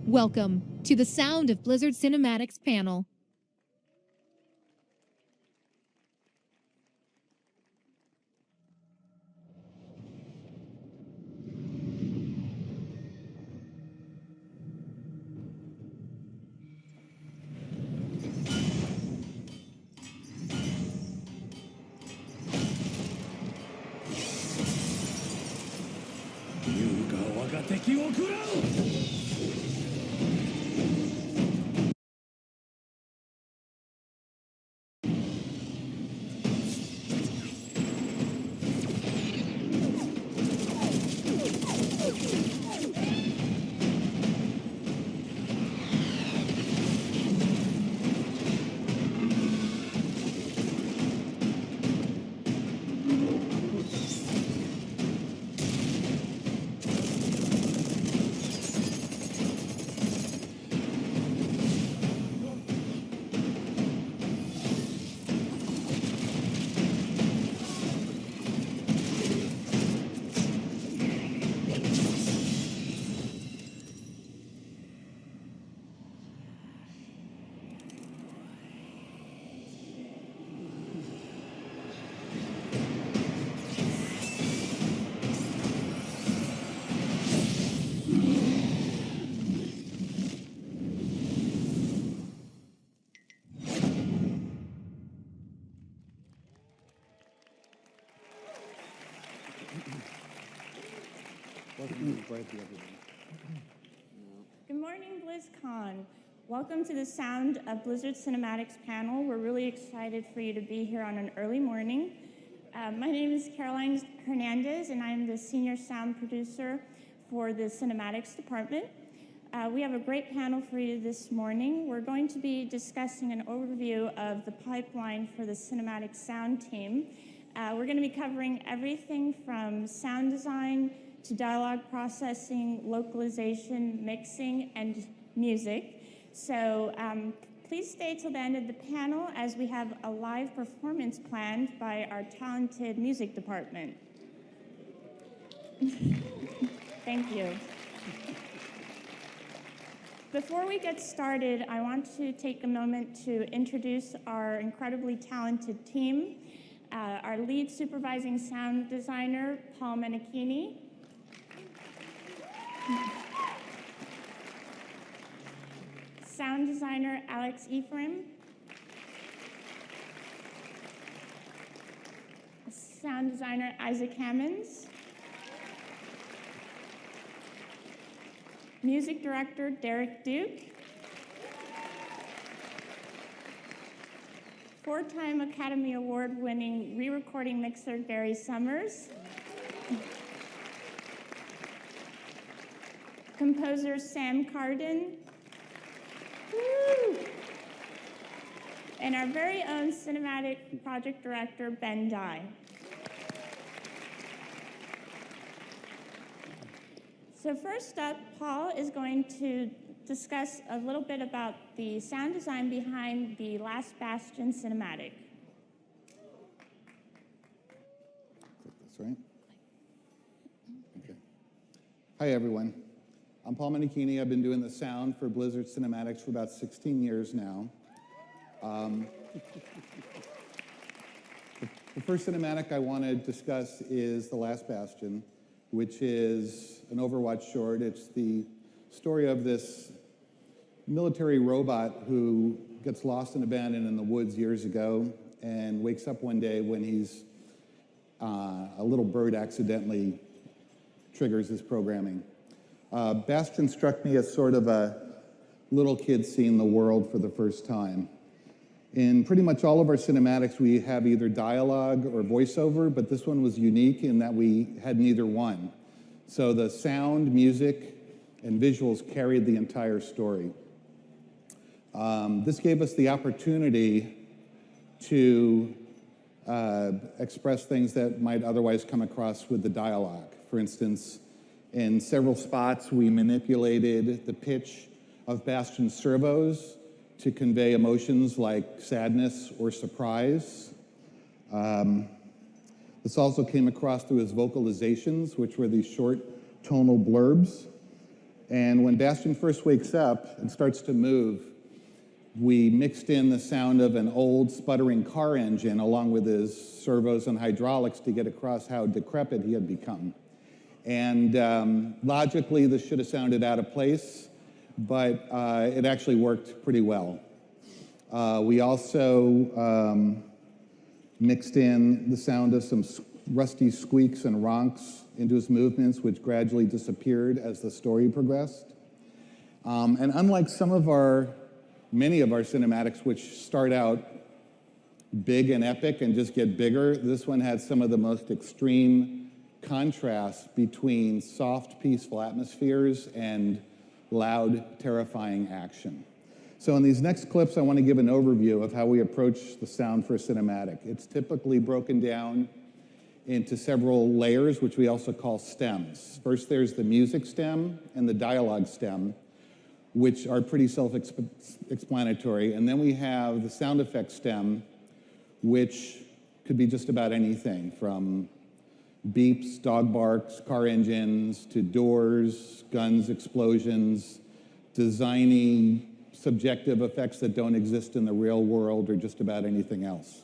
Welcome to the Sound of Blizzard Cinematics panel. Good morning, Blizzcon. Welcome to the Sound of Blizzard Cinematics panel. We're really excited for you to be here on an early morning. My name is Caroline Hernandez, and I'm the Senior Sound Producer for the Cinematics Department. We have a great panel for you this morning. We're going to be discussing an overview of the pipeline for the Cinematic Sound team. We're going to be covering everything from sound design to dialogue processing, localization, mixing, and music. So please stay till the end of the panel as we have a live performance planned by our talented music department. Thank you. Before we get started, I want to take a moment to introduce our incredibly talented team. Our lead supervising sound designer, Paul Menachini. Sound designer, Alex Ephraim. Sound designer, Isaac Hammonds. Music director, Derek Duke. Four-time Academy Award-winning re-recording mixer, Gary Summers. Composer, Sam Carden. Woo! And our very own cinematic project director, Ben Dye. So first up, Paul is going to discuss a little bit about the sound design behind the Last Bastion cinematic. That's right. Okay. Hi, everyone. I'm Paul Menachini. I've been doing the sound for Blizzard Cinematics for about 16 years now. The first cinematic I want to discuss is The Last Bastion, which is an Overwatch short. It's the story of this military robot who gets lost and abandoned in the woods years ago and wakes up one day when he's a little bird accidentally triggers his programming. Bastion struck me as sort of a little kid seeing the world for the first time. In pretty much all of our cinematics, we have either dialogue or voiceover, but this one was unique in that we had neither one. So the sound, music, and visuals carried the entire story. This gave us the opportunity to express things that might otherwise come across with the dialogue. For instance, in several spots, we manipulated the pitch of Bastion's servos to convey emotions like sadness or surprise. This also came across through his vocalizations, which were these short tonal blurbs. And when Bastian first wakes up and starts to move, we mixed in the sound of an old sputtering car engine along with his servos and hydraulics to get across how decrepit he had become. And logically, this should have sounded out of place, but it actually worked pretty well. We also mixed in the sound of some rusty squeaks and ronks into his movements, which gradually disappeared as the story progressed. And unlike many of our cinematics, which start out big and epic and just get bigger, this one had some of the most extreme contrast between soft, peaceful atmospheres and loud, terrifying action. So in these next clips, I want to give an overview of how we approach the sound for a cinematic. It's typically broken down into several layers, which we also call stems. First, there's the music stem and the dialogue stem, which are pretty self-explanatory. And then we have the sound effects stem, which could be just about anything from beeps, dog barks, car engines, to doors, guns, explosions, designy, subjective effects that don't exist in the real world, or just about anything else.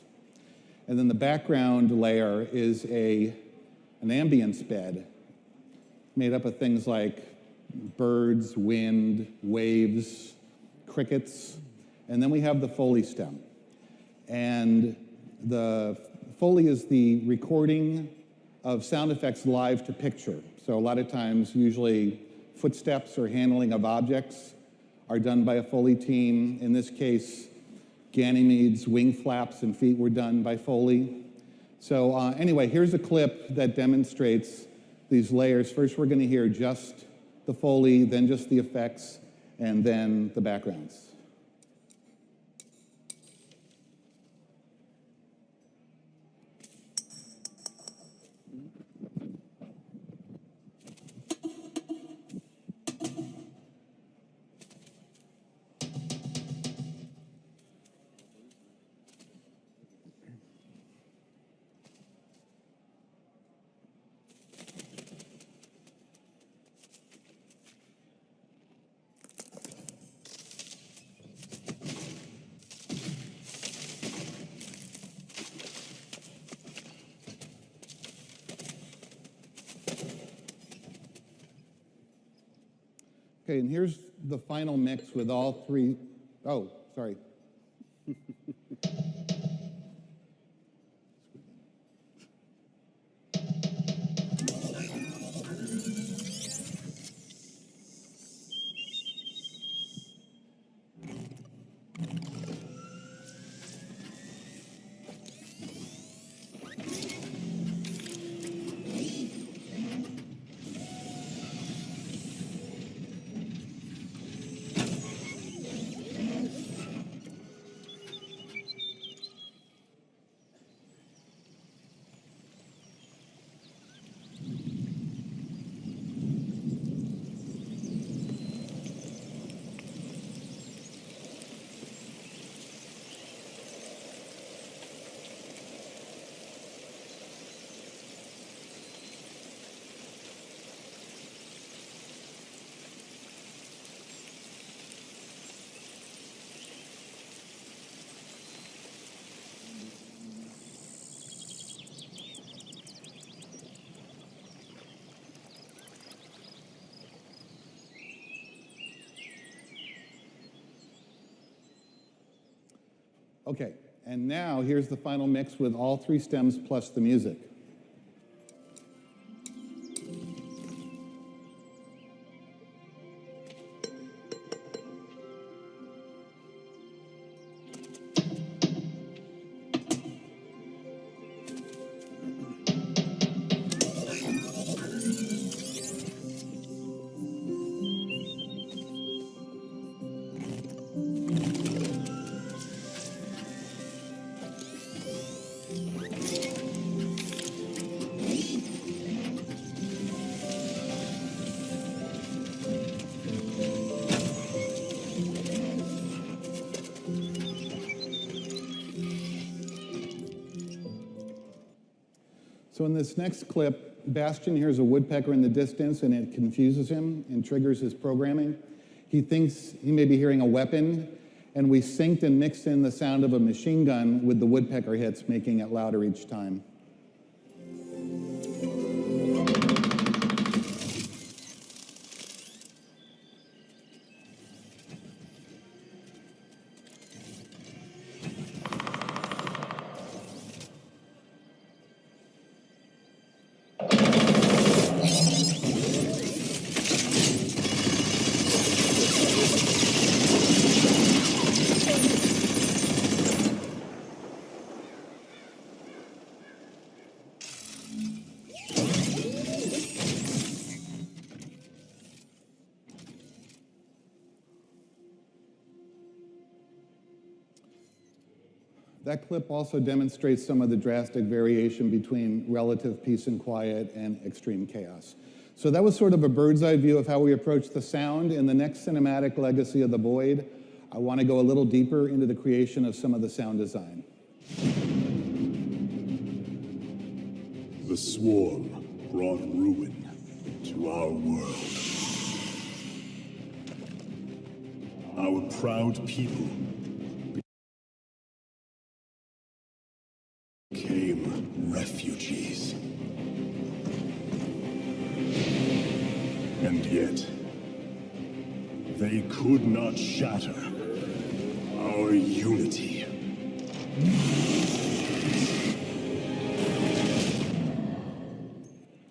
And then the background layer is an ambience bed made up of things like birds, wind, waves, crickets, and then we have the Foley stem. And the Foley is the recording of sound effects live to picture. So a lot of times, usually footsteps or handling of objects are done by a Foley team. In this case, Ganymede's wing flaps and feet were done by Foley. So anyway, here's a clip that demonstrates these layers. First, we're going to hear just the Foley, then just the effects, and then the backgrounds. Okay, and here's the final mix with all three. Oh, sorry. Okay, and now here's the final mix with all three stems plus the music. So in this next clip, Bastion hears a woodpecker in the distance and it confuses him and triggers his programming. He thinks he may be hearing a weapon, and we synced and mixed in the sound of a machine gun with the woodpecker hits, making it louder each time. That clip also demonstrates some of the drastic variation between relative peace and quiet and extreme chaos. So that was sort of a bird's eye view of how we approach the sound. In the next cinematic, Legacy of the Void, I want to go a little deeper into the creation of some of the sound design. The swarm brought ruin to our world. Our proud people became refugees. And yet, they could not shatter our unity.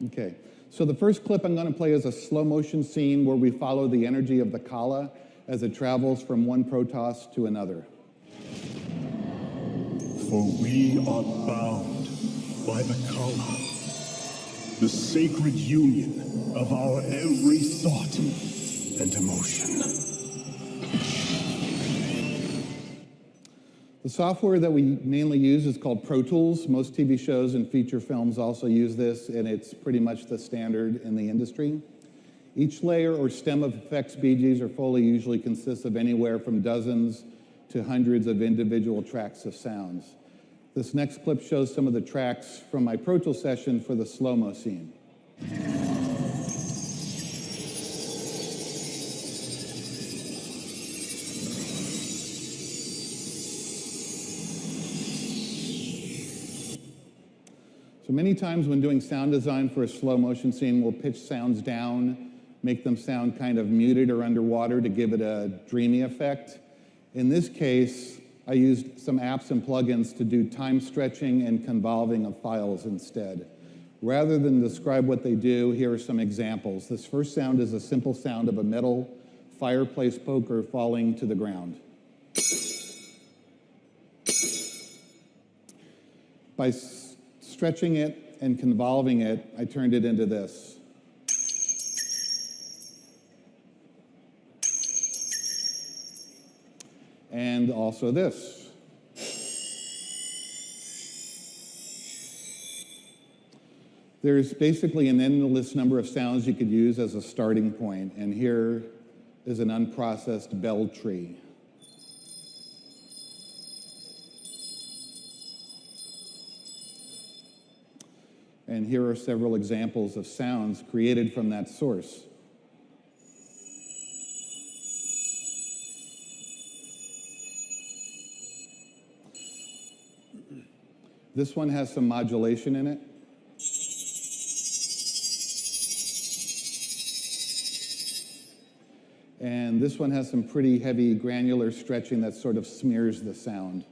Okay, so the first clip I'm going to play is a slow motion scene where we follow the energy of the Kala as it travels from one Protoss to another. For we are bound by the Kala, the sacred union of our every thought and emotion. The software that we mainly use is called Pro Tools. Most TV shows and feature films also use this, and it's pretty much the standard in the industry. Each layer or stem of effects BGs or Foley usually consists of anywhere from dozens to hundreds of individual tracks of sounds. This next clip shows some of the tracks from my Pro Tools session for the slow-mo scene. So many times when doing sound design for a slow motion scene, we'll pitch sounds down, make them sound kind of muted or underwater to give it a dreamy effect. In this case, I used some apps and plugins to do time stretching and convolving of files instead. Rather than describe what they do, here are some examples. This first sound is a simple sound of a metal fireplace poker falling to the ground. By stretching it and convolving it, I turned it into this. And also this. There's basically an endless number of sounds you could use as a starting point, and here is an unprocessed bell tree. And here are several examples of sounds created from that source. This one has some modulation in it. And this one has some pretty heavy granular stretching that sort of smears the sound.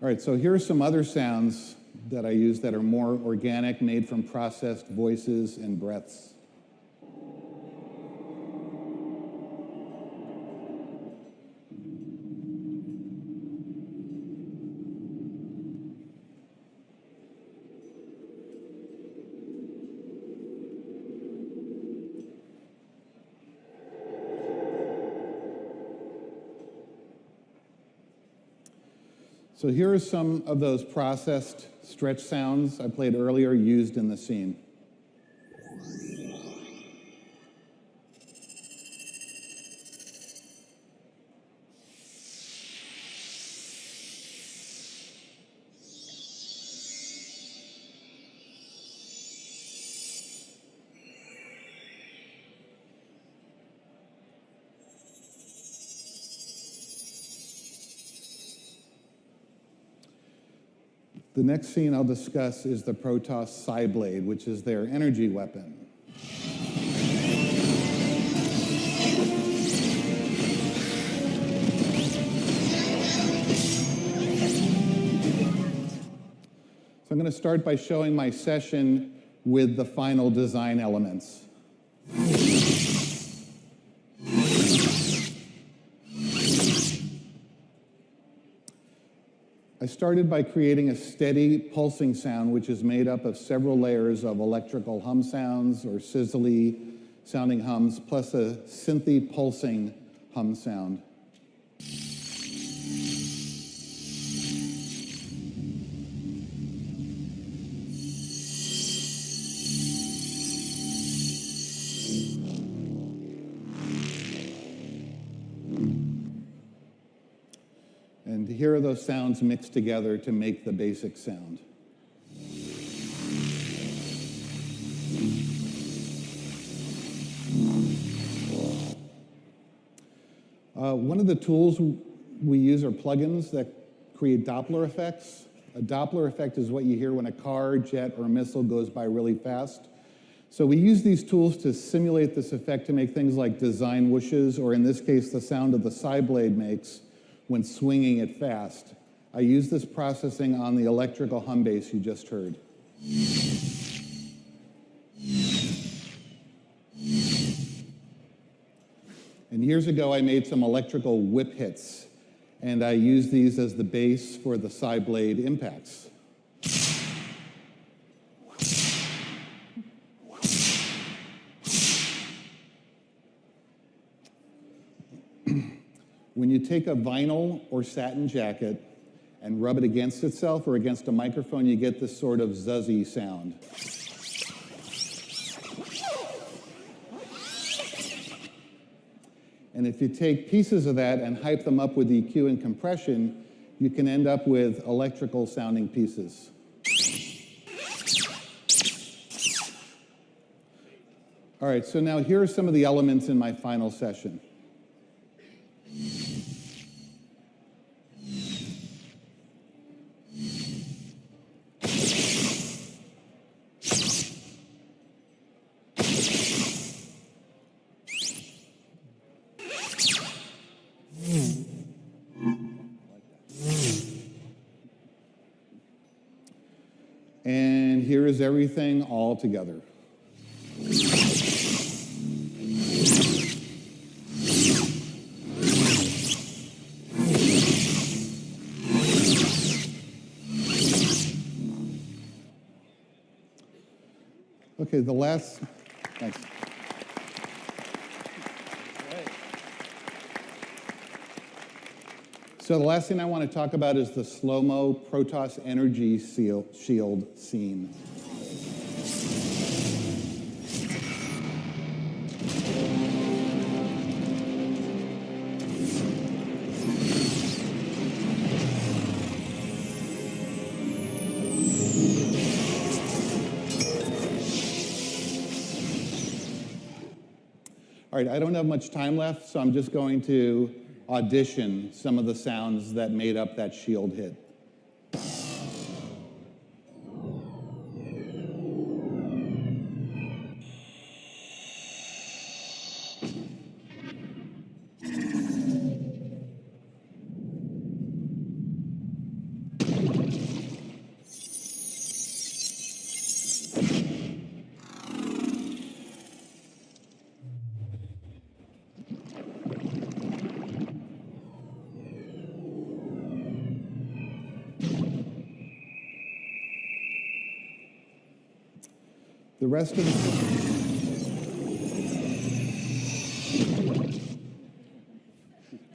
All right, so here are some other sounds that I use that are more organic, made from processed voices and breaths. So here are some of those processed stretch sounds I played earlier used in the scene. The next scene I'll discuss is the Protoss Psyblade, which is their energy weapon. So I'm going to start by showing my session with the final design elements. I started by creating a steady pulsing sound, which is made up of several layers of electrical hum sounds or sizzly sounding hums, plus a synthy pulsing hum sound. And here are those sounds mixed together to make the basic sound. One of the tools we use are plugins that create Doppler effects. A Doppler effect is what you hear when a car, jet, or missile goes by really fast. So we use these tools to simulate this effect to make things like design whooshes, or in this case, the sound of the Psyblade makes when swinging it fast. I use this processing on the electrical hum bass you just heard. And years ago, I made some electrical whip hits, and I used these as the bass for the Psyblade impacts. When you take a vinyl or satin jacket and rub it against itself or against a microphone, you get this sort of zuzzy sound. And if you take pieces of that and hype them up with EQ and compression, you can end up with electrical sounding pieces. All right, so now here are some of the elements in my final session. And here is everything all together. Okay, the last, thanks. So the last thing I want to talk about is the slow-mo Protoss energy shield scene. All right, I don't have much time left, so I'm just going to audition some of the sounds that made up that shield hit. The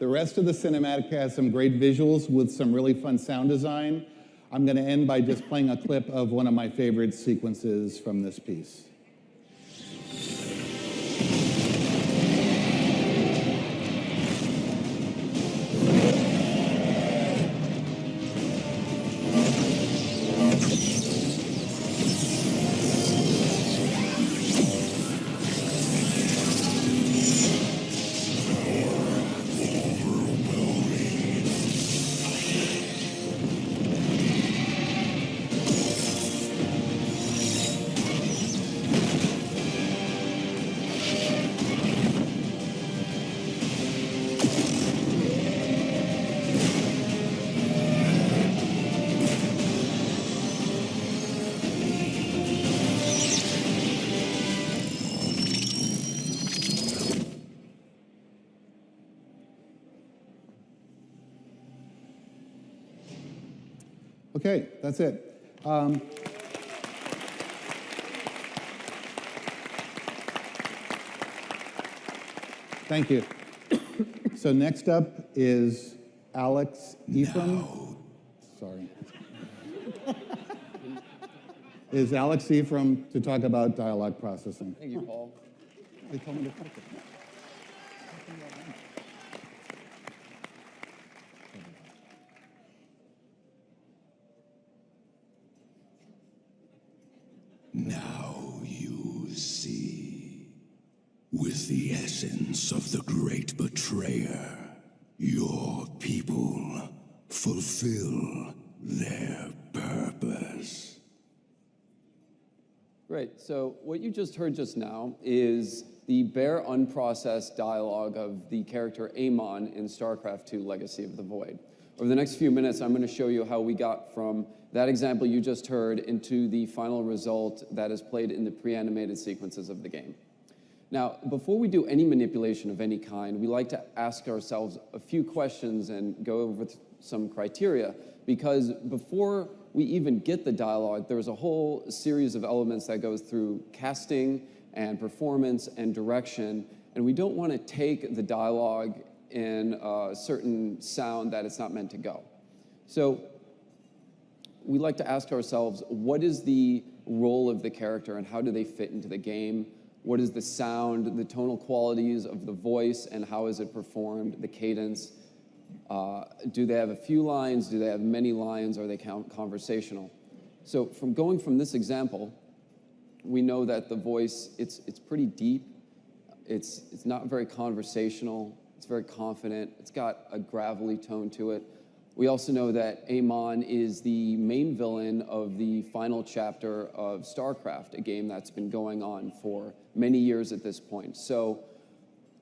rest of the cinematic has some great visuals with some really fun sound design. I'm going to end by just playing a clip of one of my favorite sequences from this piece. Okay, that's it. Thank you. So next up is Alex Ephraim. Sorry. Is Alex Ephraim to talk about dialogue processing. Thank you, Paul. They told me to click it. Now you see, with the essence of the great betrayer, your people fulfill their purpose. Great. So what you just heard just now is the bare unprocessed dialogue of the character Amon in StarCraft II: Legacy of the Void. Over the next few minutes, I'm going to show you how we got from that example you just heard into the final result that is played in the pre-animated sequences of the game. Now, before we do any manipulation of any kind, we like to ask ourselves a few questions and go over some criteria, because before we even get the dialogue, there's a whole series of elements that goes through casting and performance and direction, and we don't want to take the dialogue in a certain sound that it's not meant to go. So we like to ask ourselves, what is the role of the character and how do they fit into the game? What is the sound, the tonal qualities of the voice, and how is it performed, the cadence? Do they have a few lines? Do they have many lines? Are they conversational? So going from this example, we know that the voice, it's pretty deep. It's not very conversational. It's very confident. It's got a gravelly tone to it. We also know that Amon is the main villain of the final chapter of StarCraft, a game that's been going on for many years at this point. So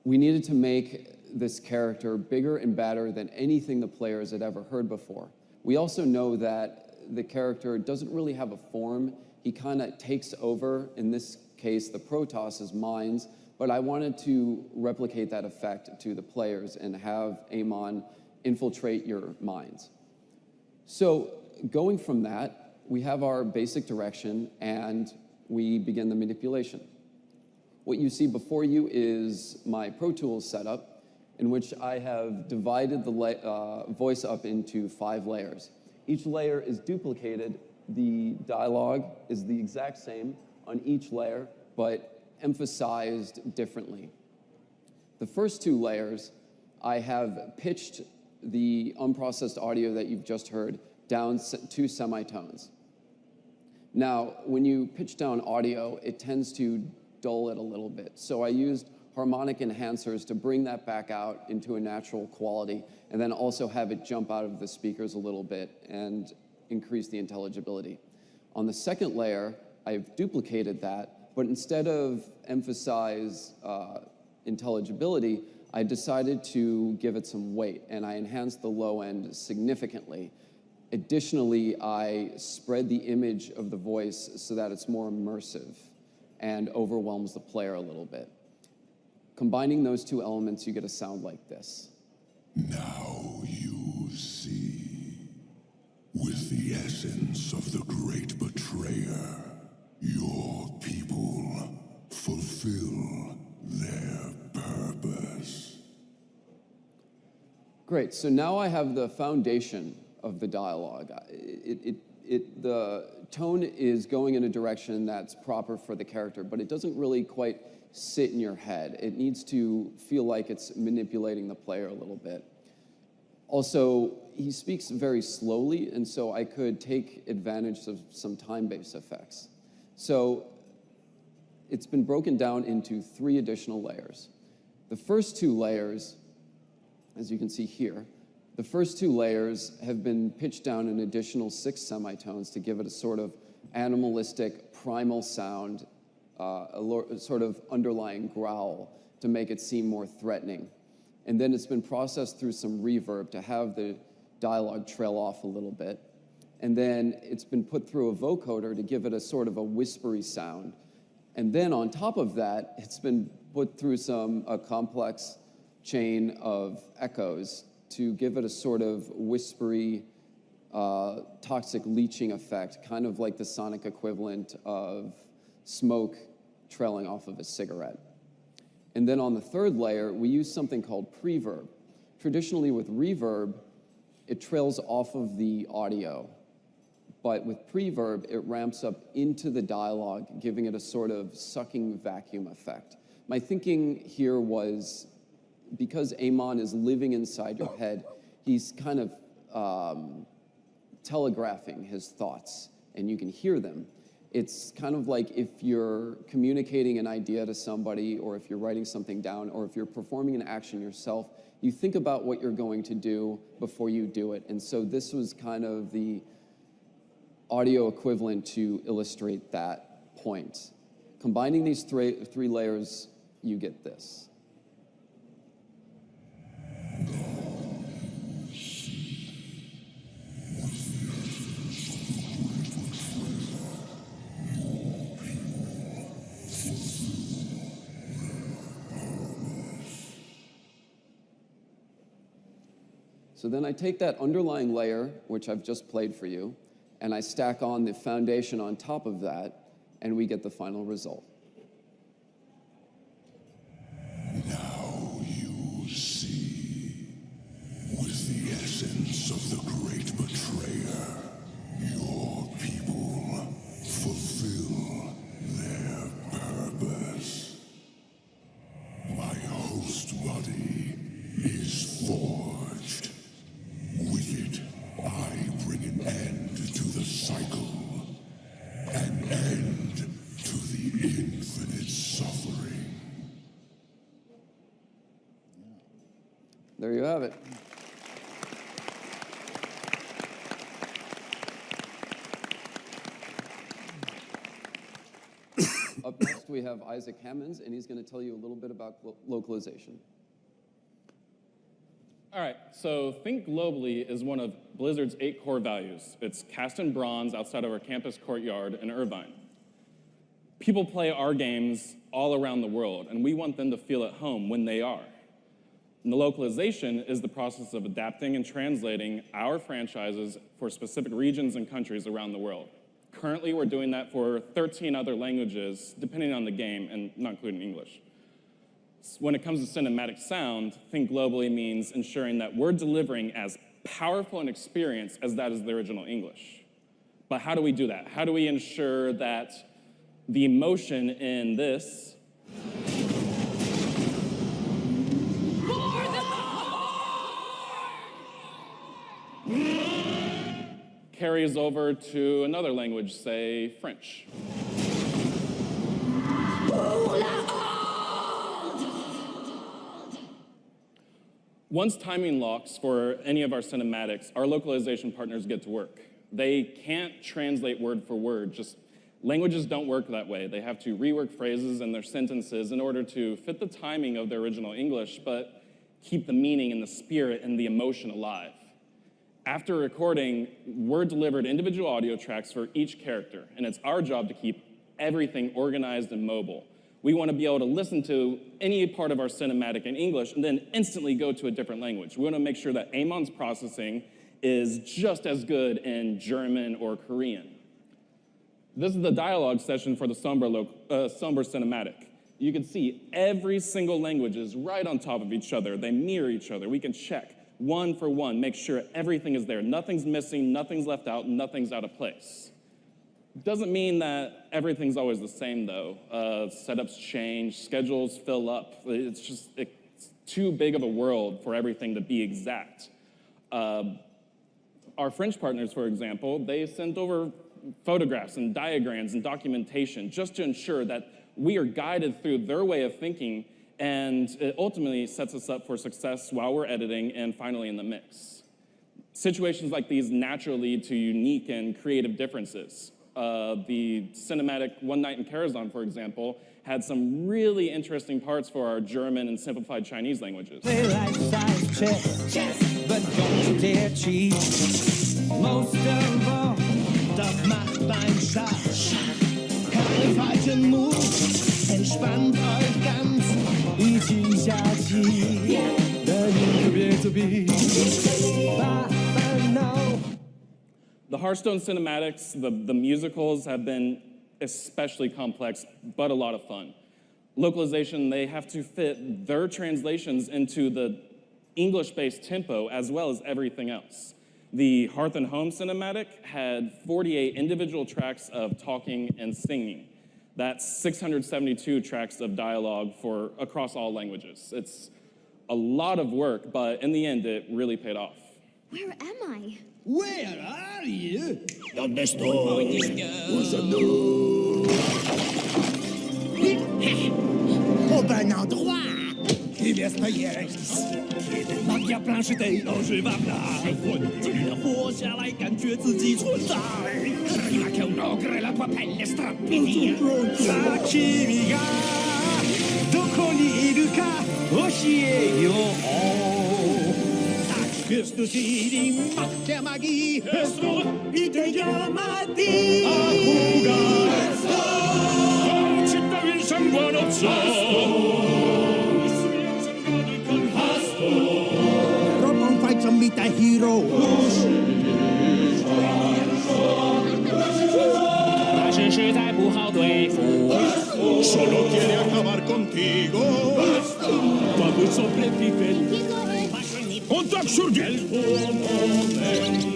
we needed to make this character bigger and badder than anything the players had ever heard before. We also know that the character doesn't really have a form. He kind of takes over, in this case, the Protoss' minds, but I wanted to replicate that effect to the players and have Amon infiltrate your minds. So going from that, we have our basic direction and we begin the manipulation. What you see before you is my Pro Tools setup, in which I have divided the voice up into 5 layers. Each layer is duplicated. The dialogue is the exact same on each layer, but emphasized differently. The first 2 layers, I have pitched the unprocessed audio that you've just heard down 2 semitones. Now, when you pitch down audio, it tends to dull it a little bit. So I used harmonic enhancers to bring that back out into a natural quality, and then also have it jump out of the speakers a little bit and increase the intelligibility. On the second layer, I've duplicated that, but instead of emphasize intelligibility, I decided to give it some weight, and I enhanced the low end significantly. Additionally, I spread the image of the voice so that it's more immersive and overwhelms the player a little bit. Combining those 2 elements, you get a sound like this. Now you see, with the essence of the great betrayer, your people fulfill their purpose. Great, so now I have the foundation of the dialogue. The tone is going in a direction that's proper for the character, but it doesn't really quite sit in your head. It needs to feel like it's manipulating the player a little bit. Also, he speaks very slowly, and so I could take advantage of some time-based effects. So it's been broken down into 3 additional layers. The first 2 layers, as you can see here, the first 2 layers have been pitched down an additional 6 semitones to give it a sort of animalistic, primal sound, a sort of underlying growl to make it seem more threatening. And then it's been processed through some reverb to have the dialogue trail off a little bit. And then it's been put through a vocoder to give it a sort of a whispery sound. And then on top of that, it's been put through a complex chain of echoes to give it a sort of whispery, toxic leaching effect, kind of like the sonic equivalent of smoke trailing off of a cigarette. And then on the third layer, we use something called preverb. Traditionally with reverb, it trails off of the audio. But with preverb, it ramps up into the dialogue, giving it a sort of sucking vacuum effect. My thinking here was, because Amon is living inside your head, he's kind of telegraphing his thoughts, and you can hear them. It's kind of like if you're communicating an idea to somebody, or if you're writing something down, or if you're performing an action yourself, you think about what you're going to do before you do it. And so this was kind of the audio equivalent to illustrate that point. Combining these three layers, you get this. So then I take that underlying layer, which I've just played for you, and I stack on the foundation on top of that, and we get the final result. Now you see, with the essence of the great betrayer, your people fulfill their purpose. My host body is forged. With it, I bring an end to the cycle, an end to the infinite suffering. There you have it. Up next, we have Isaac Hammonds, and he's going to tell you a little bit about localization. All right, so Think Globally is one of Blizzard's 8 core values. It's cast in bronze outside of our campus courtyard in Irvine. People play our games all around the world, and we want them to feel at home when they are. And the localization is the process of adapting and translating our franchises for specific regions and countries around the world. Currently, we're doing that for 13 other languages, depending on the game, and not including English. When it comes to cinematic sound, Think Globally means ensuring that we're delivering as powerful an experience as that is the original English. But how do we do that? How do we ensure that the emotion in this carries over to another language, say French? Once timing locks for any of our cinematics, our localization partners get to work. They can't translate word for word, just languages don't work that way. They have to rework phrases and their sentences in order to fit the timing of their original English, but keep the meaning and the spirit and the emotion alive. After recording, we're delivered individual audio tracks for each character, and it's our job to keep everything organized and mobile. We want to be able to listen to any part of our cinematic in English and then instantly go to a different language. We want to make sure that Amon's processing is just as good in German or Korean. This is the dialogue session for the Sombra cinematic. You can see every single language is right on top of each other. They mirror each other. We can check one for one, make sure everything is there. Nothing's missing, nothing's left out, nothing's out of place. Doesn't mean that everything's always the same, though. Setups change, schedules fill up. It's too big of a world for everything to be exact. Our French partners, for example, they sent over photographs and diagrams and documentation just to ensure that we are guided through their way of thinking, and it ultimately sets us up for success while we're editing and finally in the mix. Situations like these naturally lead to unique and creative differences. The cinematic One Night in Karazhan, for example, had some really interesting parts for our German and simplified Chinese languages. Play life-size chess, but don't you dare cheat. Most of all, das macht beim Schach. Keine falschen Moves, entspannt euch ganz. Initiative, the need to be. But no. The Hearthstone cinematics, the musicals have been especially complex, but a lot of fun. Localization, they have to fit their translations into the English-based tempo as well as everything else. The Hearth and Home cinematic had 48 individual tracks of talking and singing. That's 672 tracks of dialogue for across all languages. It's a lot of work, but in the end, it really paid off. Where am I? Where are you? ¿Dónde estoy? What's up, dude? Au bon endroit. Невеста есть. Magia planchetée injuvable. 活下来，感觉自己存在。Prima che un ogre la tua pelle strappi via. さあ君がどこにいるか教えよう。Bist du sie, die Macht der Magie? Hörst du, wie der Jammer die? 치따윈 상관없어. Robon fights to meet the hero. Solo quiere acabar contigo. Vamos sobrevivir. Contact surge. El tuo momento.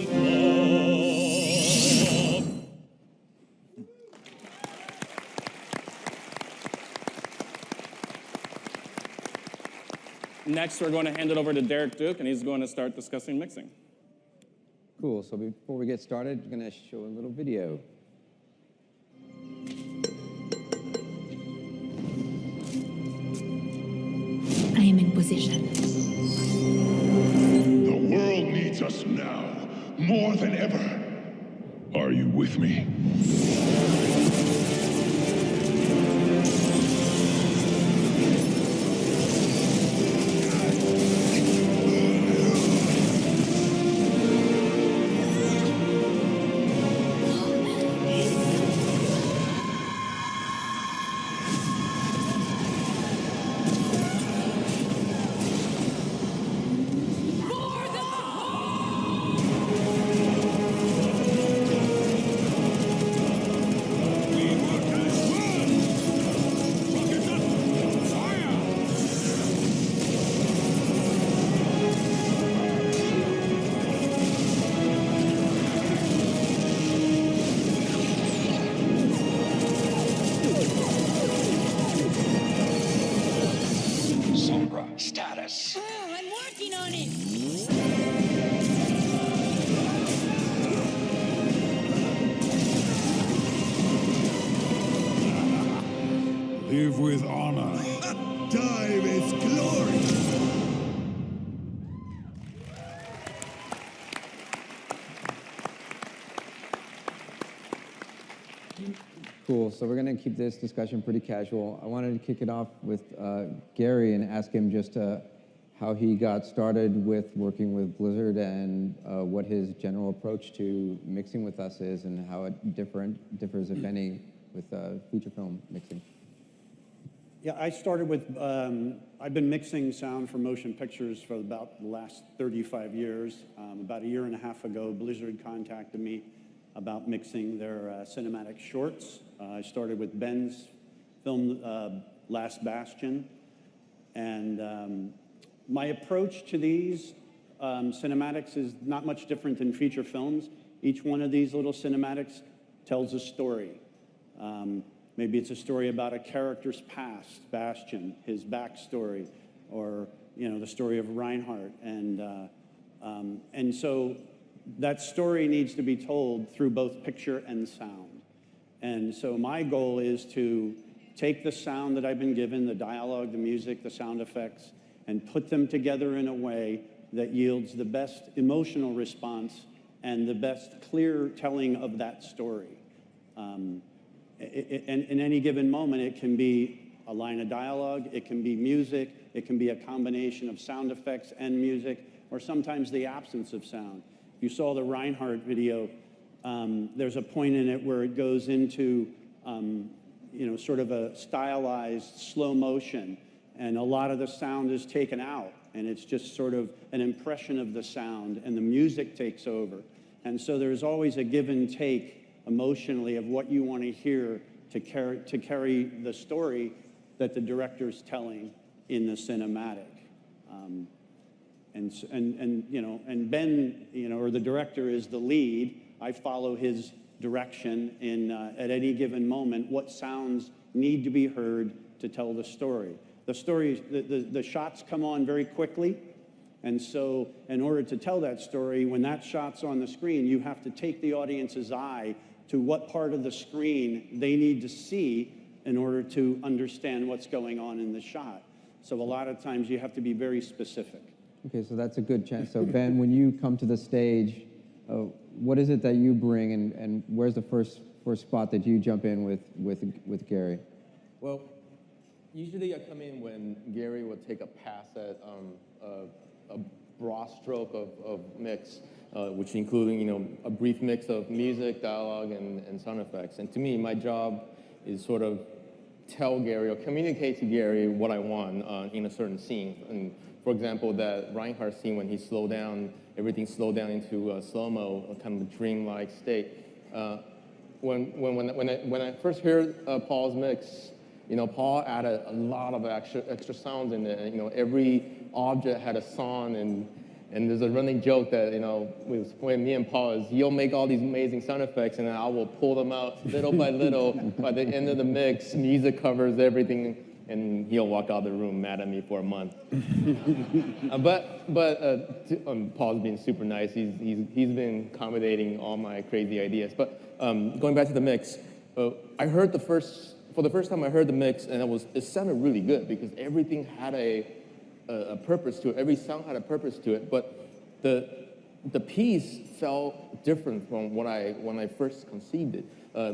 Next, we're going to hand it over to Derek Duke, and he's going to start discussing mixing. Cool, so before we get started, I'm gonna show a little video. I am in position. The world needs us now, more than ever. Are you with me? Status. Oh, I'm working on it. Live with honor. Die with glory. Cool, so we're gonna keep this discussion pretty casual. I wanted to kick it off with Gary and ask him just how he got started with working with Blizzard and what his general approach to mixing with us is and how it differs, if any, with feature film mixing. Yeah, I started with, I've been mixing sound for motion pictures for about the last 35 years. About a year and a half ago, Blizzard contacted me about mixing their cinematic shorts. I started with Ben's film, Last Bastion. And my approach to these cinematics is not much different than feature films. Each one of these little cinematics tells a story. Maybe it's a story about a character's past, Bastion, his backstory, or the story of Reinhardt. And so that story needs to be told through both picture and sound. And so my goal is to take the sound that I've been given, the dialogue, the music, the sound effects, and put them together in a way that yields the best emotional response and the best clear telling of that story. In any given moment, it can be a line of dialogue, it can be music, it can be a combination of sound effects and music, or sometimes the absence of sound. If you saw the Reinhardt video, there's a point in it where it goes into sort of a stylized slow motion, and a lot of the sound is taken out, and it's just sort of an impression of the sound, and the music takes over. And so there's always a give and take emotionally of what you want to hear to carry the story that the director's telling in the cinematic. And Ben, or the director is the lead. I follow his direction in at any given moment what sounds need to be heard to tell the story. The shots come on very quickly, and so in order to tell that story, when that shot's on the screen, you have to take the audience's eye to what part of the screen they need to see in order to understand what's going on in the shot. So a lot of times you have to be very specific. Okay, so that's a good chance. So Ben, when you come to the stage, what is it that you bring, and where's the first spot that you jump in with Gary? Well, usually I come in when Gary would take a pass at a broad stroke of mix, which including a brief mix of music, dialogue, and sound effects. And to me, my job is sort of tell Gary or communicate to Gary what I want in a certain scene. And for example, that Reinhardt scene when he slowed down, everything slowed down into slow-mo, a kind of a dreamlike state. When I first heard Paul's mix, Paul added a lot of extra sounds in it. Every object had a song, and there's a running joke that with me and Paul is he'll make all these amazing sound effects, and then I will pull them out little by little. By the end of the mix, music covers everything, and he'll walk out of the room mad at me for a month. But Paul's been super nice. He's been accommodating all my crazy ideas. But going back to the mix, I heard for the first time I heard the mix, and it sounded really good because everything had a purpose to it. Every sound had a purpose to it. But the piece felt different from when I first conceived it.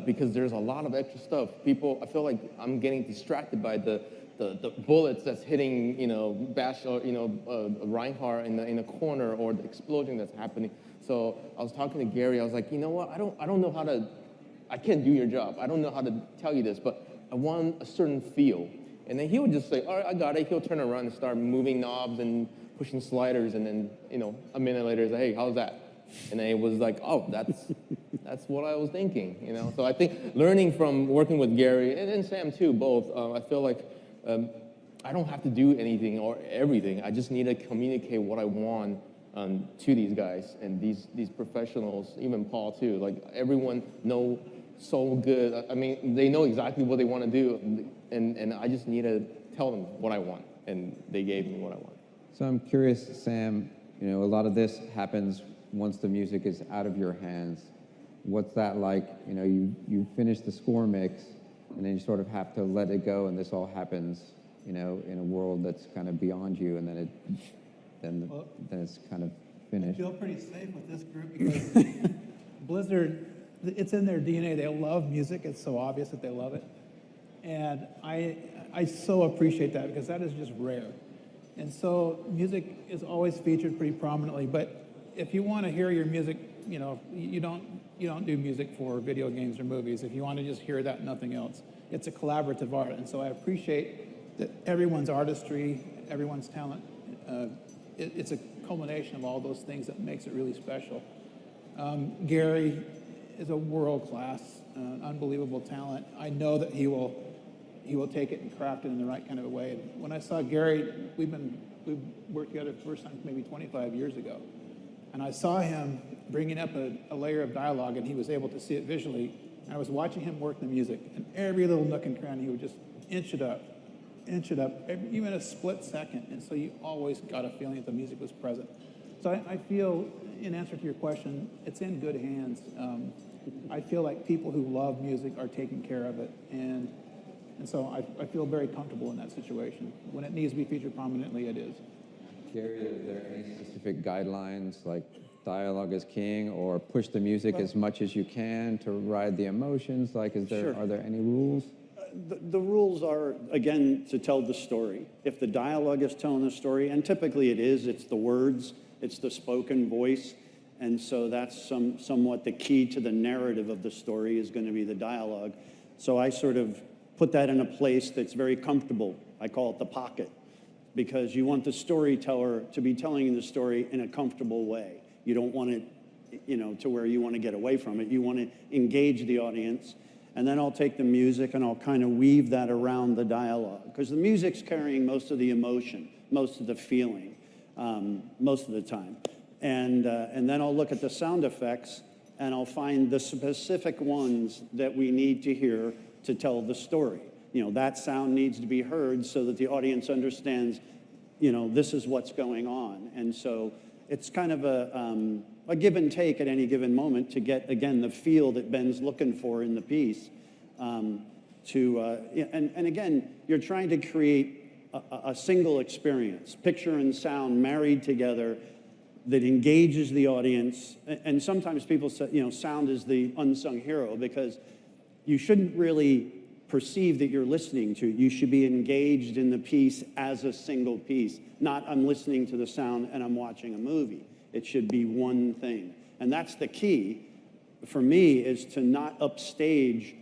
Because there's a lot of extra stuff. I feel like I'm getting distracted by the bullets that's hitting, Reinhardt in a corner, or the explosion that's happening. So I was talking to Gary. I was like, you know what? I don't know how to. I can't do your job. I don't know how to tell you this, but I want a certain feel. And then he would just say, all right, I got it. He'll turn around and start moving knobs and pushing sliders, and then a minute later, he's like, hey, how's that? And then it was like, oh, that's what I was thinking, So I think learning from working with Gary and Sam too, both, I feel like I don't have to do anything or everything. I just need to communicate what I want to these guys and these professionals, even Paul too. Like everyone know so good. I mean, they know exactly what they want to do, and I just need to tell them what I want, and they gave me what I want. So I'm curious, Sam. A lot of this happens once the music is out of your hands. What's that like? You finish the score mix, and then you sort of have to let it go, and this all happens, in a world that's kind of beyond you, and then it's kind of finished. I feel pretty safe with this group because Blizzard, it's in their DNA. They love music. It's so obvious that they love it. And I so appreciate that because that is just rare. And so music is always featured pretty prominently, but if you want to hear your music, you don't do music for video games or movies. If you want to just hear that and nothing else, it's a collaborative art. And so I appreciate that everyone's artistry, everyone's talent, it's a culmination of all those things that makes it really special. Gary is a world-class, unbelievable talent. I know that he will take it and craft it in the right kind of a way. And when I saw Gary, we've worked together the first time maybe 25 years ago. And I saw him bringing up a layer of dialogue, and he was able to see it visually. And I was watching him work the music, and every little nook and cranny, he would just inch it up, even a split second. And so you always got a feeling that the music was present. So I feel, in answer to your question, it's in good hands. I feel like people who love music are taking care of it. And so I feel very comfortable in that situation. When it needs to be featured prominently, it is. Gary, are there any specific guidelines, like dialogue is king, or push the music as much as you can to ride the emotions? Like, are there any rules? The rules are, again, to tell the story. If the dialogue is telling the story, and typically it is, it's the words, it's the spoken voice, and so that's somewhat the key to the narrative of the story is going to be the dialogue. So I sort of put that in a place that's very comfortable. I call it the pocket, because you want the storyteller to be telling the story in a comfortable way. You don't want it to where you want to get away from it. You want to engage the audience. And then I'll take the music and I'll kind of weave that around the dialogue, because the music's carrying most of the emotion, most of the feeling, most of the time. And then I'll look at the sound effects and I'll find the specific ones that we need to hear to tell the story. That sound needs to be heard so that the audience understands, this is what's going on. And so it's kind of a give and take at any given moment to get, again, the feel that Ben's looking for in the piece. And again, you're trying to create a single experience, picture and sound married together, that engages the audience. And sometimes people say, sound is the unsung hero, because you shouldn't really perceive that you're listening to. You should be engaged in the piece as a single piece, not I'm listening to the sound and I'm watching a movie. It should be one thing. And that's the key for me, is to not upstage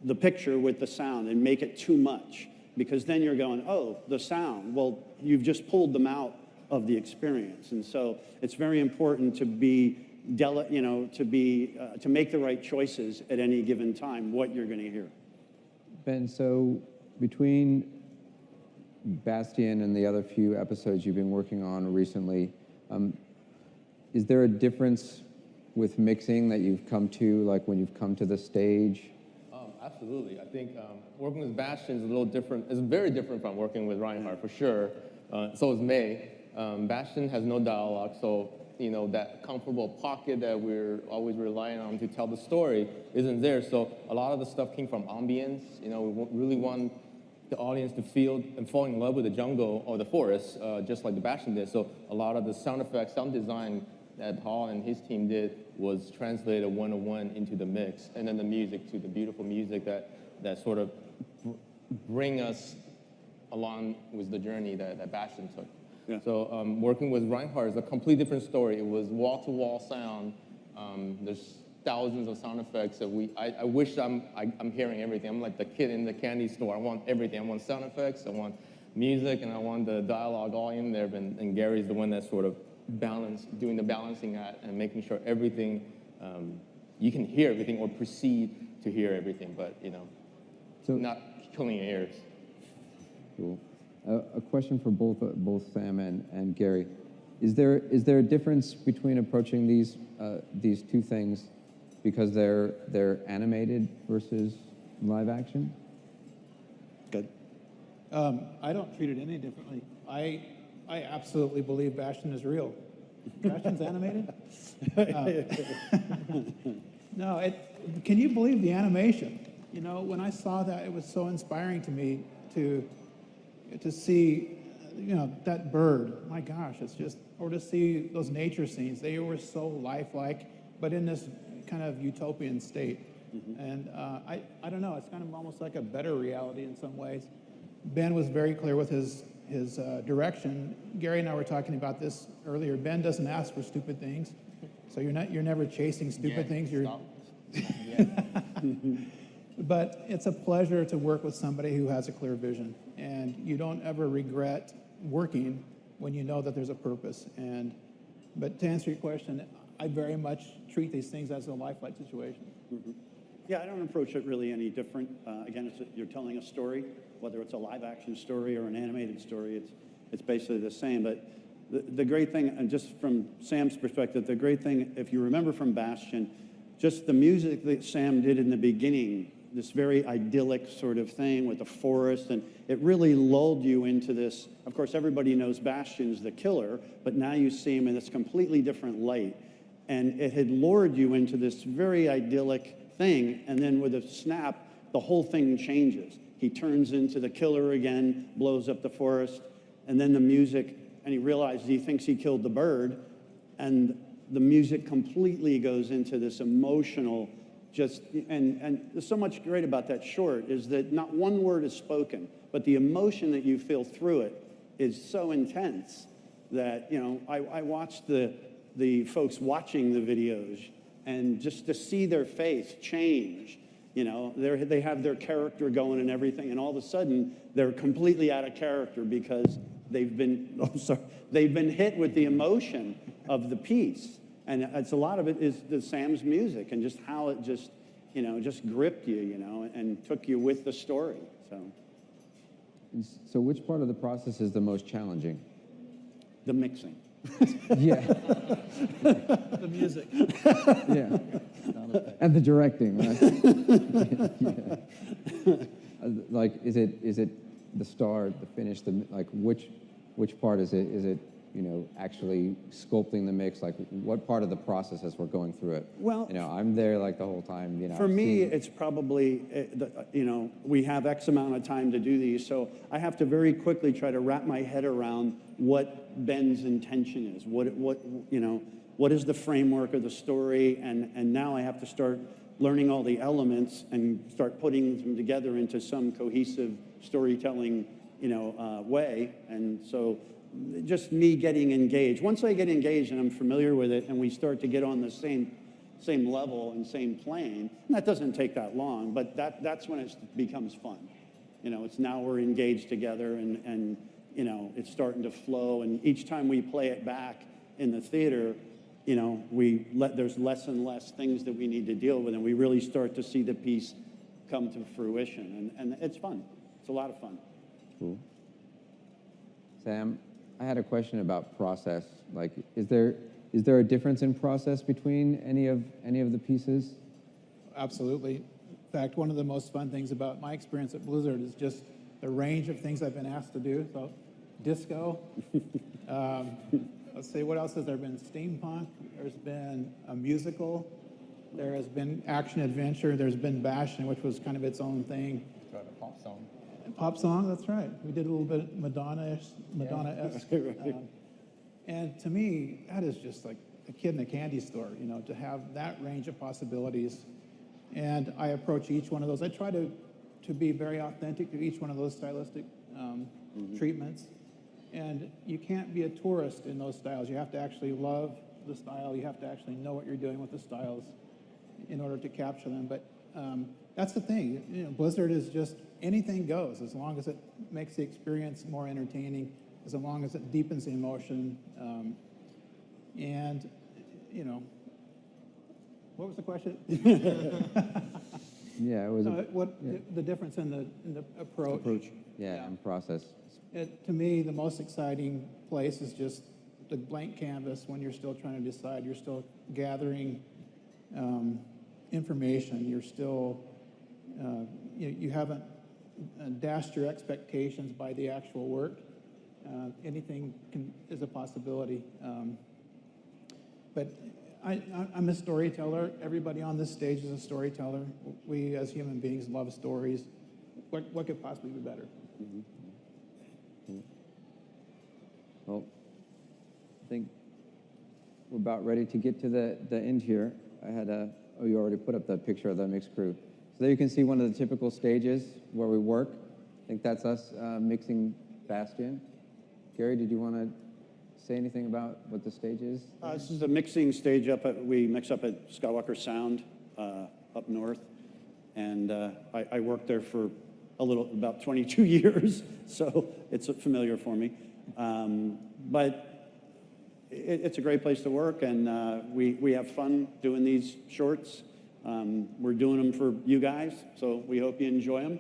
the picture with the sound and make it too much, because then you're going, oh, the sound. Well, you've just pulled them out of the experience. And so it's very important to be, to make the right choices at any given time, what you're going to hear. Ben, so between Bastion and the other few episodes you've been working on recently, is there a difference with mixing that you've come to, like when you've come to the stage? Absolutely. I think working with Bastion is a little different. It's very different from working with Reinhardt, for sure. So is May. Bastion has no dialogue, so that comfortable pocket that we're always relying on to tell the story isn't there. So a lot of the stuff came from ambience. We really want the audience to feel and fall in love with the jungle or the forest, just like the Bastion did. So a lot of the sound effects, sound design that Paul and his team did was translated one-on-one into the mix, and then the music too, the beautiful music that sort of bring us along with the journey that Bastion took. Yeah. So working with Reinhardt is a completely different story. It was wall-to-wall sound. There's thousands of sound effects that I wish I'm hearing everything. I'm like the kid in the candy store. I want everything. I want sound effects, I want music, and I want the dialogue all in there. And Gary's the one that sort of doing the balancing act and making sure everything, you can hear everything or proceed to hear everything, but so not killing your ears. Cool. A question for both Sam and Gary. Is there a difference between approaching these two things because they're animated versus live action? Good. I don't treat it any differently. I absolutely believe Bastion is real. Bastion's animated? No, can you believe the animation? When I saw that, it was so inspiring to me to see, that bird. My gosh, it's just, or to see those nature scenes. They were so lifelike, but in this kind of utopian state. Mm-hmm. And I don't know, it's kind of almost like a better reality in some ways. Ben was very clear with his direction. Gary and I were talking about this earlier. Ben doesn't ask for stupid things, so you're never chasing stupid things. But it's a pleasure to work with somebody who has a clear vision, and you don't ever regret working when you know that there's a purpose. But to answer your question, I very much treat these things as a lifelike situation. Mm-hmm. Yeah, I don't approach it really any different. Again, you're telling a story, whether it's a live action story or an animated story, it's basically the same. But the great thing, and just from Sam's perspective, the great thing, if you remember from Bastion, just the music that Sam did in the beginning, this very idyllic sort of thing with the forest, and it really lulled you into this. Of course, everybody knows Bastion's the killer, but now you see him in this completely different light. And it had lured you into this very idyllic thing, and then with a snap, the whole thing changes. He turns into the killer again, blows up the forest, and then the music, and he realizes he thinks he killed the bird, and the music completely goes into this emotional, and there's so much great about that short is that not one word is spoken, but the emotion that you feel through it is so intense that, I watched the folks watching the videos, and just to see their face change, they have their character going and everything, and all of a sudden they're completely out of character because they've been hit with the emotion of the piece. And it's a lot of it is the Sam's music and just how it just, just gripped you, and took you with the story. So which part of the process is the most challenging? The mixing. Yeah. The music. Yeah. And the directing, right? Yeah. Like, is it the start, the finish, which part is it? Is it, actually sculpting the mix? Like, what part of the process as we're going through it? Well, I'm there like the whole time, For me, it's probably, we have X amount of time to do these, so I have to very quickly try to wrap my head around what Ben's intention is, what is the framework of the story, and now I have to start learning all the elements and start putting them together into some cohesive storytelling, way. And so just me getting engaged. Once I get engaged and I'm familiar with it and we start to get on the same level and same plane, and that doesn't take that long, but that's when it becomes fun. It's now we're engaged together and it's starting to flow, and each time we play it back in the theater, there's less and less things that we need to deal with, and we really start to see the piece come to fruition, and it's fun. It's a lot of fun. Cool. Sam, I had a question about process. Like, is there a difference in process between any of the pieces? Absolutely. In fact, one of the most fun things about my experience at Blizzard is just the range of things I've been asked to do. So, disco. Let's see, what else has there been? Steampunk. There's been a musical. There has been action adventure. There's been Bastion, which was kind of its own thing. Got a pop song. Pop song, that's right. We did a little bit Madonna-esque. And to me, that is just like a kid in a candy store, to have that range of possibilities. And I approach each one of those. I try to be very authentic to each one of those stylistic treatments. And you can't be a tourist in those styles. You have to actually love the style. You have to actually know what you're doing with the styles in order to capture them. But that's the thing. Blizzard is just anything goes as long as it makes the experience more entertaining, as long as it deepens the emotion. And, what was the question? Yeah, it was the difference in the approach. Yeah, and process. To me, the most exciting place is just the blank canvas when you're still trying to decide. You're still gathering information. You're still, you haven't dashed your expectations by the actual work. Anything is a possibility. But I'm a storyteller. Everybody on this stage is a storyteller. We, as human beings, love stories. What could possibly be better? Mm-hmm. Well, I think we're about ready to get to the end here. I had you already put up the picture of the mixed crew. So there you can see one of the typical stages where we work. I think that's us mixing Bastion. Gary, did you want to say anything about what the stage is? This is a mixing stage we mix up at Skywalker Sound up north. And I worked there for about 22 years, so it's familiar for me. But it's a great place to work, and we have fun doing these shorts. We're doing them for you guys, so we hope you enjoy them.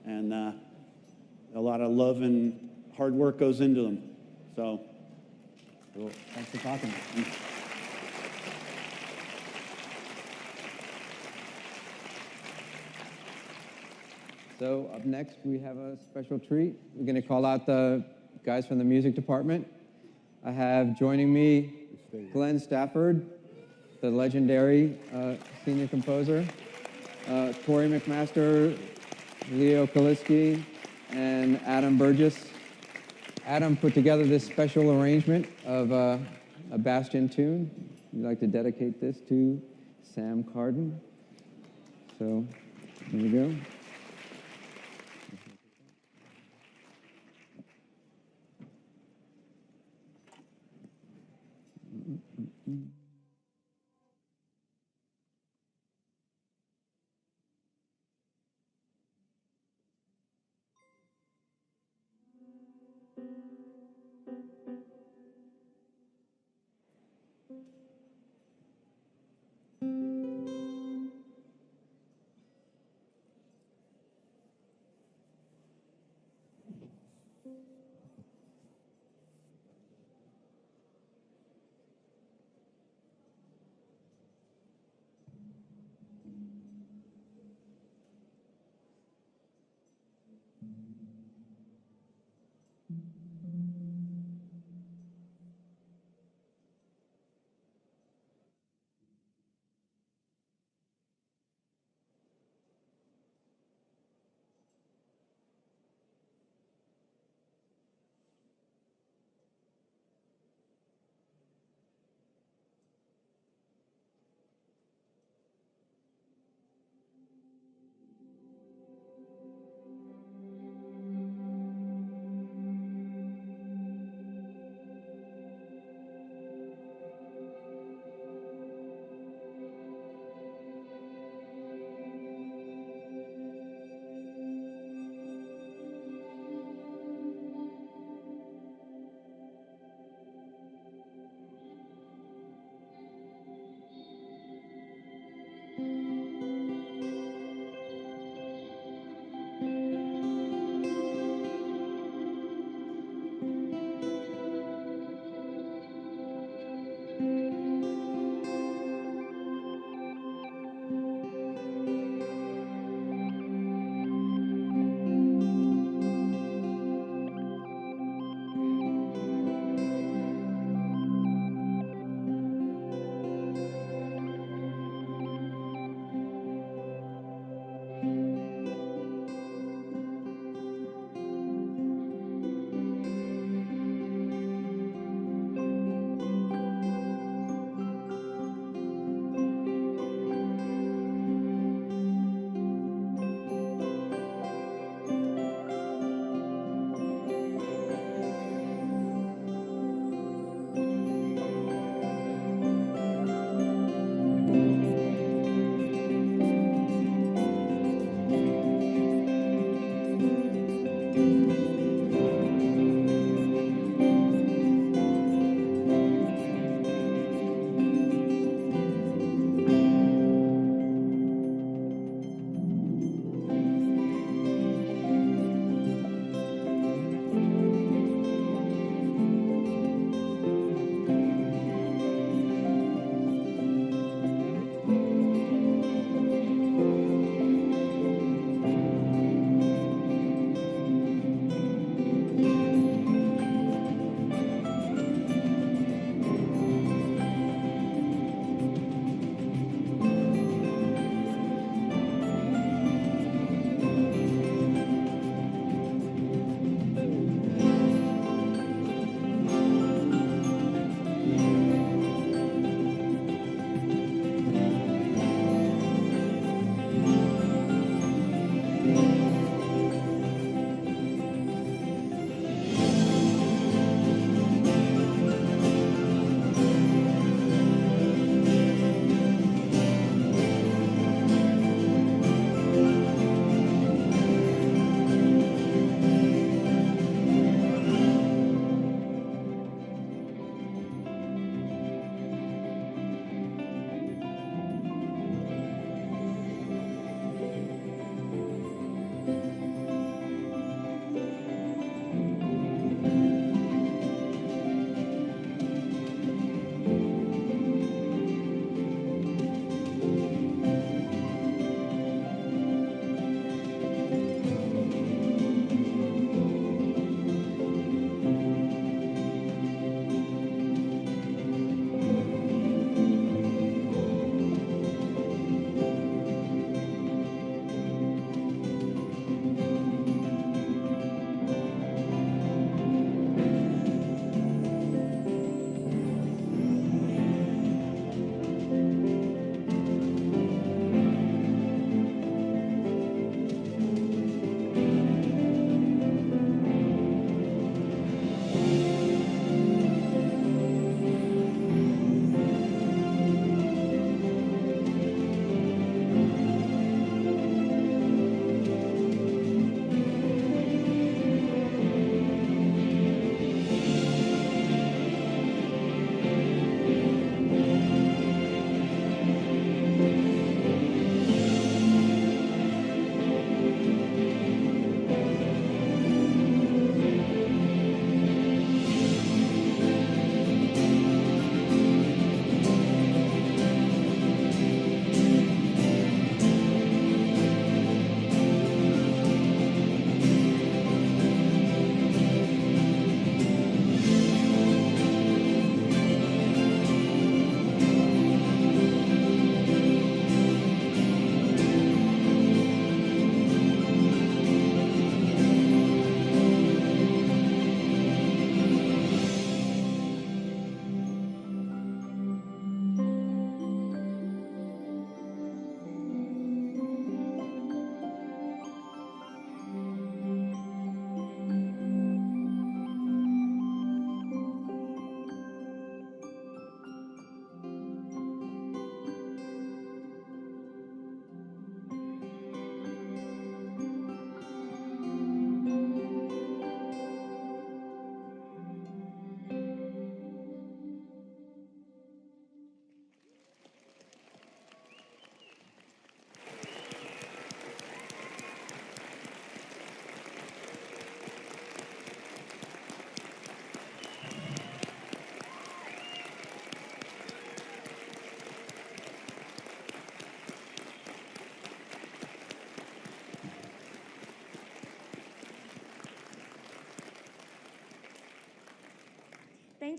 And a lot of love and hard work goes into them. So, cool. Thanks for talking. So up next, we have a special treat. We're going to call out the guys from the music department. I have joining me Glenn Stafford, the legendary senior composer, Corey McMaster, Leo Kaliski, and Adam Burgess. Adam put together this special arrangement of a Bastion tune. We'd like to dedicate this to Sam Carden. So here we go.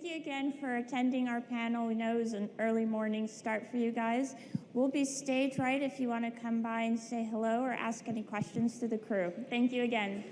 thank you again for attending our panel. We know it was an early morning start for you guys. We'll be stage right if you want to come by and say hello or ask any questions to the crew. Thank you again.